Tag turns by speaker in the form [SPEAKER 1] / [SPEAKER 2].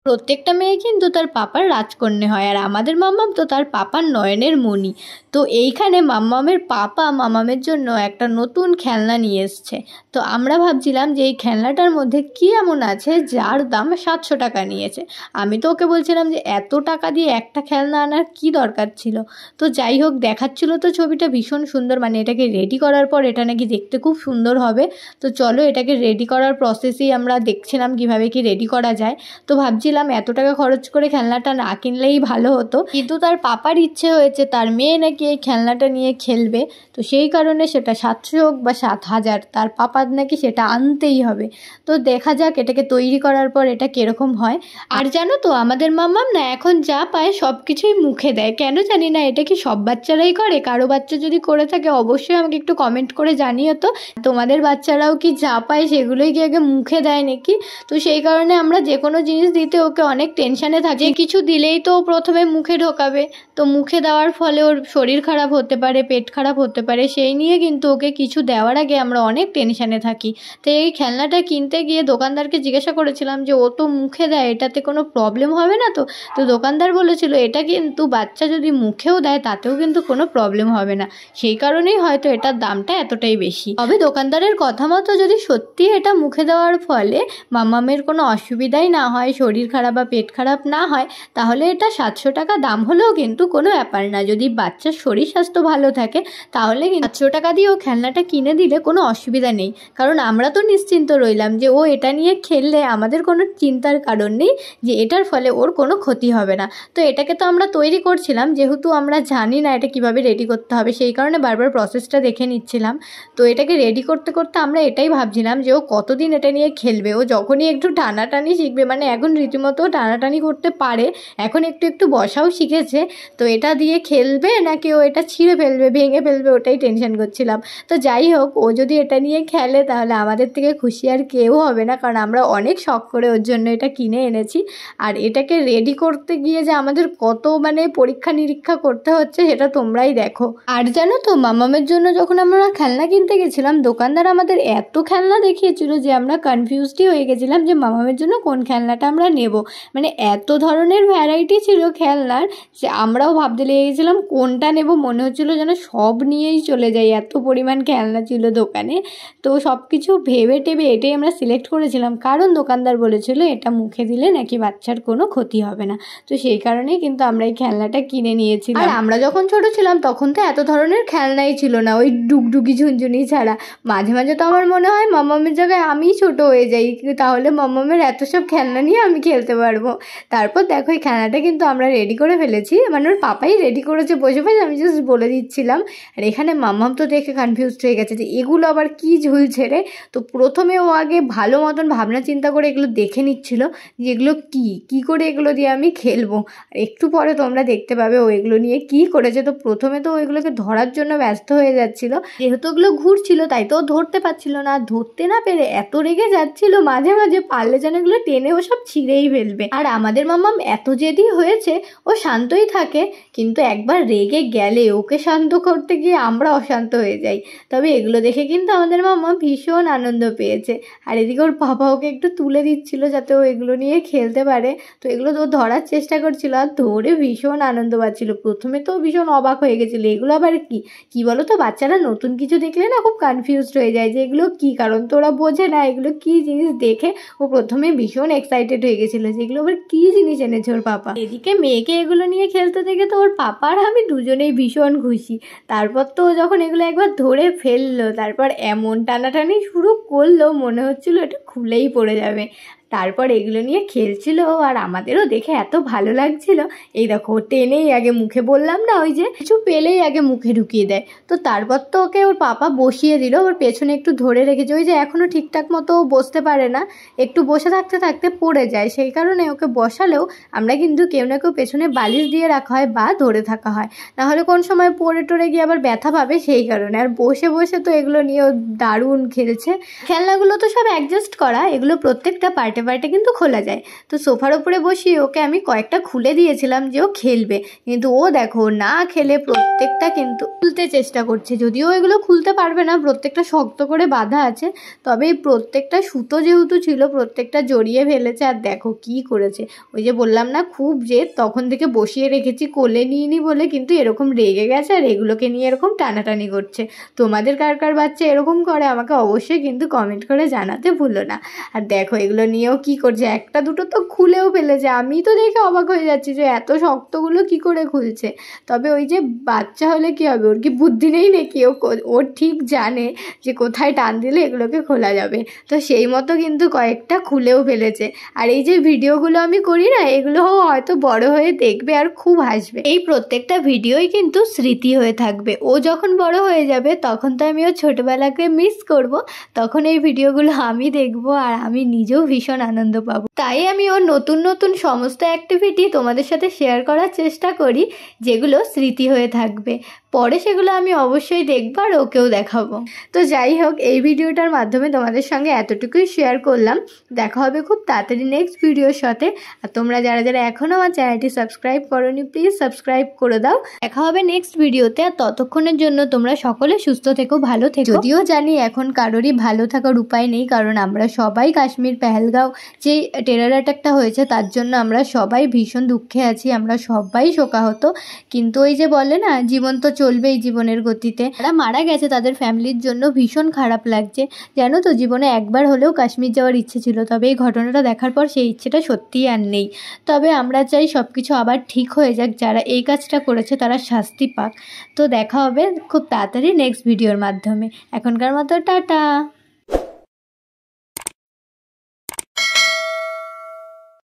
[SPEAKER 1] প্রত্যেকটা মেয়ে কিন্তু তার পাপার রাজকন্যা হয়, আর আমাদের মাম্মাম তো তার পাপার নয়নের মণি। তো এইখানে মাম্মামের পাপা মাম্মামের জন্য একটা নতুন খেলনা নিয়ে এসছে। তো আমরা ভাবছিলাম যে এই খেলনাটার মধ্যে কী এমন আছে যার দাম 700 টাকা নিয়েছে। আমি তো ওকে বলছিলাম যে এত টাকা দিয়ে একটা খেলনা আনার কি দরকার ছিল। তো যাই হোক, দেখাচ্ছিল তো ছবিটা ভীষণ সুন্দর, মানে এটাকে রেডি করার পর এটা নাকি দেখতে খুব সুন্দর হবে। তো চলো এটাকে রেডি করার প্রসেসেই আমরা দেখছিলাম কিভাবে কি রেডি করা যায়। তো ভাবছিলাম এত টাকা খরচ করে খেলনাটা না কিনলেই ভালো হতো, কিন্তু তার পাপার ইচ্ছে হয়েছে তার মেয়ে নাকি এই খেলনাটা নিয়ে খেলবে। তো সেই কারণে সেটা 700 হোক বা 7000, তার পাপার নাকি সেটা আনতেই হবে। তো দেখা যাক এটাকে তৈরি করার পর এটা কিরকম হয়। আর জানো তো আমাদের মাম্মাম না এখন যা পায় সব কিছুই মুখে দেয়, কেন জানি না। এটা কি সব বাচ্চারাই করে? কারো বাচ্চা যদি করে থাকে অবশ্যই আমাকে একটু কমেন্ট করে জানিও তো, তোমাদের বাচ্চারাও কি যা পায় সেগুলোই কি আগে মুখে দেয় নাকি? তো সেই কারণে আমরা যে কোনো জিনিস দিতে ওকে অনেক টেনশানে থাকে, যে কিছু দিলেই তো প্রথমে মুখে ঢোকাবে। তো মুখে দেওয়ার ফলে ওর শরীর খারাপ হতে পারে, পেট খারাপ হতে পারে, সেই নিয়ে কিন্তু ওকে কিছু দেওয়ার আগে আমরা অনেক টেনশানে থাকি। তো এই খেলনাটা কিনতে গিয়ে দোকানদারকে জিজ্ঞাসা করেছিলাম যে ও তো মুখে দেয়, এটাতে কোনো প্রবলেম হবে না তো? তো দোকানদার বলেছিল এটা কিন্তু বাচ্চা যদি মুখেও দেয় তাতেও কিন্তু কোনো প্রবলেম হবে না, সেই কারণেই হয়তো এটার দামটা এতটাই বেশি। তবে দোকানদারের কথা মতো যদি সত্যি এটা মুখে দেওয়ার ফলে মাম্মামের কোনো অসুবিধাই না হয়, শরীর খারাপ বা পেট খারাপ না হয়, তাহলে এটা 700 টাকা দাম হলেও কিন্তু কোনো ব্যাপার না। যদি বাচ্চার শরীর স্বাস্থ্য ভালো থাকে তাহলে 700 টাকা দিয়ে ও খেলনাটা কিনে দিলে কোনো অসুবিধা নেই, কারণ আমরা তো নিশ্চিন্ত রইলাম যে ও এটা নিয়ে খেললে আমাদের কোনো চিন্তার কারণ নেই যে এটার ফলে ওর কোনো ক্ষতি হবে না। তো এটাকে তো আমরা তৈরি করছিলাম, যেহেতু আমরা জানি না এটা কিভাবে রেডি করতে হবে, সেই কারণে বারবার প্রসেসটা দেখে নিচ্ছিলাম। তো এটাকে রেডি করতে করতে আমরা এটাই ভাবছিলাম যে ও কতদিন এটা নিয়ে খেলবে। ও যখনই একটু টানাটানি শিখবে, মানে এখন রীতিমতো টানাটানি করতে পারে, এখন একটু একটু বসাও শিখেছে, তো এটা দিয়ে খেলবে নাকি ও এটা ছিঁড়ে ফেলবে, ভেঙে ফেলবে, ওটাই টেনশন করছিলাম। তো যাই হোক, ও যদি এটা নিয়ে খেলে তাহলে আমাদের থেকে খুশি আর কেউ হবে না, কারণ আমরা অনেক শখ করে ওর জন্য এটা কিনে এনেছি। আর এটাকে রেডি করতে গিয়ে যে আমাদের কত মানে পরীক্ষা নিরীক্ষা করতে হচ্ছে সেটা তোমরাই দেখো। আর জানো তো মাম্মামের জন্য যখন আমরা খেলনা কিনতে গেছিলাম, দোকানদার আমাদের এত খেলনা দেখিয়েছিল যে আমরা কনফিউজডই হয়ে গেছিলাম যে মাম্মামের জন্য কোন খেলনাটা আমরা নেব। মানে এত ধরনের ভ্যারাইটি ছিল খেলনার যে আমরাও ভাবতে লেগে গেছিলাম কোনটা নেব, মনে হচ্ছিলো যেন সব নিয়েই চলে যাই, এত পরিমাণ খেলনা ছিল দোকানে। তো সব কিছু ভেবে টেবে এটাই আমরা সিলেক্ট করেছিলাম, কারণ দোকানদার বলেছিল এটা মুখে দিলে নাকি বাচ্চার কোনো ক্ষতি হবে না। তো সেই কারণেই কিন্তু আমরা এই খেলনাটা কিনে নিয়েছিলাম। আর আমরা যখন ছোট ছিলাম তখন তো এত ধরনের খেলনাই ছিল না, ওই ডুগডুগি ঝুনঝুনি ছাড়া। মাঝে মাঝে তো আমার মনে হয় মাম্মামের জায়গায় আমিই ছোট হয়ে যাই, তাহলে মাম্মামের এত সব খেলনা নিয়ে আমি খেলতে পারবো। তারপর দেখো এই খেলনাটা কিন্তু আমরা রেডি করে ফেলেছি, মানে ওর পাপাই রেডি করেছে বসে বসে, আমি জাস্ট বলে দিচ্ছিলাম। আর এখানে মাম্মাম তো দেখে কনফিউজড হয়ে গেছে যে এগুলো আবার কি ঝুলছে রে। তো প্রথমে ও আগে ভালো মতন ভাবনা চিন্তা করে এগুলো দেখে নিচ্ছিল যে এগুলো কী করে এগুলো দিয়ে আমি খেলবো। আর একটু পরে তোমরা দেখতে পাবে ও এগুলো নিয়ে কি করেছে। তো প্রথমে তো ওইগুলোকে ধরার জন্য ব্যস্ত হয়ে যাচ্ছিল, যেহেতু ওগুলো ঘুরছিল তাই তো ও ধরতে পারছিল না। ধরতে না পেরে এত রেগে যাচ্ছিল, মাঝে মাঝে পারলে যেন এগুলো টেনে ও সব ছিঁড়েই ফেলবে। আর আমাদের মাম্মাম এত জেদি হয়েছে, ও শান্তই থাকে, কিন্তু একবার রেগে গেলে ওকে শান্ত করতে গিয়ে আমরা অশান্ত হয়ে যাই। তবে এগুলো দেখে কিন্তু আমাদের মাম্মা ভীষণ আনন্দ পেয়েছে। আর এদিকে ওর বাবা ওকে একটু তুলে দিচ্ছিল যাতে ও এগুলো নিয়ে খেলতে পারে। তো এগুলো তো ধরার চেষ্টা করছিল আর ধরে ভীষণ আনন্দ পাচ্ছিল। প্রথমে তো ভীষণ অবাক হয়ে গেছিলো, এগুলো আবার কি বলো তো, বাচ্চারা নতুন কিছু দেখলে না খুব কনফিউজড হয়ে যায় যে এগুলো কী, কারণ তো ওরা বোঝে না এগুলো কী জিনিস। দেখে ও প্রথমে ভীষণ এক্সাইটেড হয়ে গেছিলো যে এগুলো আবার কী জিনিস এনেছে ওর পাপা। এদিকে মেয়েকে এগুলো নিয়ে খেলতে দেখে তো ওর পাপা আর আমি দুজনেই ভীষণ খুশি। তারপর তো যখন এগুলো একবার ধরে ফেললো, তারপর এমন টানাটানি শুরু করলো মনে হচ্ছিলো এটা খুলেই পড়ে যাবে। তারপর এগুলো নিয়ে খেলছিল আর আমাদেরও দেখে এত ভালো লাগছিল। এই দেখো টেনেই আগে মুখে, বললাম না ওই যে কিছু পেলেই আগে মুখে ঢুকিয়ে দেয়। তো তারপর তো ওকে ওর পাপা বসিয়ে দিল, ওর পেছনে একটু ধরে রেখেছে, ওই যে এখনও ঠিকঠাক মতো বসতে পারে না, একটু বসে থাকতে থাকতে পড়ে যায়, সেই কারণে ওকে বসালেও আমরা কিন্তু কেউ না কেউ পেছনে বালিশ দিয়ে রাখা হয় বা ধরে থাকা হয়, নাহলে কোন সময় পড়ে টরে গিয়ে আবার ব্যথা পাবে, সেই কারণে। আর বসে বসে তো এগুলো নিয়ে দারুণ খেলছে। খেলনাগুলো তো সব অ্যাডজাস্ট করা, এগুলো প্রত্যেকটা পার্টি পার্টে পার্টে কিন্তু খোলা যায়। তো সোফার উপরে বসিয়ে ওকে আমি কয়েকটা খুলে দিয়েছিলাম যে ও খেলবে, কিন্তু ও দেখো না খেলে প্রত্যেকটা কিন্তু খুলতে চেষ্টা করছে। যদিও এগুলো খুলতে পারবে না, প্রত্যেকটা শক্ত করে বাঁধা আছে, তবে প্রত্যেকটা সুতো যেহেতু ছিল প্রত্যেকটা জড়িয়ে ফেলেছে। আর দেখো কি করেছে, ওই যে বললাম না খুব জেদ, তখন থেকে বসিয়ে রেখেছি কোলে নিইনি বলে কিন্তু এরকম রেগে গেছে আর এগুলোকে নিয়ে এরকম টানাটানি করছে। তোমাদের কার কার বাচ্চা এরকম করে আমাকে অবশ্যই কিন্তু কমেন্ট করে জানাতে ভুলো না। আর দেখো এগুলো নিয়েও কি করছে, একটা দুটো তো খুলেও ফেলেছে। আমি তো দেখে অবাক হয়ে যাচ্ছি যে এত শক্তগুলো কি করে খুলছে। তবে ওই যে বাচ্চা হলে কি হবে, ওর কি বুদ্ধি নেই নাকি, ও ঠিক জানে যে কোথায় টান দিলে এগুলোকে খোলা যাবে। তো সেই মতো কিন্তু কয়েকটা খুলেও ফেলেছে। আর এই যে ভিডিওগুলো আমি করি না, এগুলো হয়তো বড় হয়ে দেখবে আর খুব হাসবে। এই প্রত্যেকটা ভিডিওই কিন্তু স্মৃতি হয়ে থাকবে। ও যখন বড় হয়ে যাবে তখন তো আমি ওর ছোটবেলাকে মিস করব, তখন এই ভিডিওগুলো আমি দেখবো আর আমি নিজেও ভীষণ আনন্দ পাবো। তাই আমি ওর নতুন নতুন সমস্ত অ্যাক্টিভিটি তোমাদের সাথে শেয়ার করার চেষ্টা করি, যেগুলো স্মৃতি হয়ে থাকবে। পরে সেগুলো আমি অবশ্যই দেখবো আর ওকেও দেখাবো। তো যাই হোক, এই ভিডিওটার মাধ্যমে তোমাদের সঙ্গে এতটুকুই শেয়ার করলাম। দেখা হবে খুব তাড়াতাড়ি নেক্সট ভিডিওর সাথে। আর তোমরা যারা যারা এখনও আমার চ্যানেলটি সাবস্ক্রাইব করোনি প্লিজ সাবস্ক্রাইব করে দাও। দেখা হবে নেক্সট ভিডিওতে। আর ততক্ষণের জন্য তোমরা সকলে সুস্থ থেকো, ভালো থেকো। যদিও জানি এখন কারোরই ভালো থাকার উপায় নেই, কারণ আমরা সবাই কাশ্মীর পেহেলগাঁও যে টেরর অ্যাটাকটা হয়েছে তার জন্য আমরা সবাই ভীষণ দুঃখে আছি, আমরা সবাই শোকাহত। কিন্তু ওই যে বলে না, জীবন তো চলবেই জীবনের গতিতে। যারা মারা গেছে তাদের ফ্যামিলির জন্য ভীষণ খারাপ লাগছে। জানো তো, জীবনে একবার হলেও কাশ্মীর যাওয়ার ইচ্ছে ছিল, তবে এই ঘটনাটা দেখার পর সেই ইচ্ছেটা সত্যিই আর নেই। তবে আমরা চাই সব কিছু আবার ঠিক হয়ে যাক, যারা এই কাজটা করেছে তারা শাস্তি পাক। তো দেখা হবে খুব তাড়াতাড়ি নেক্সট ভিডিওর মাধ্যমে। এখনকার মতো টাটা।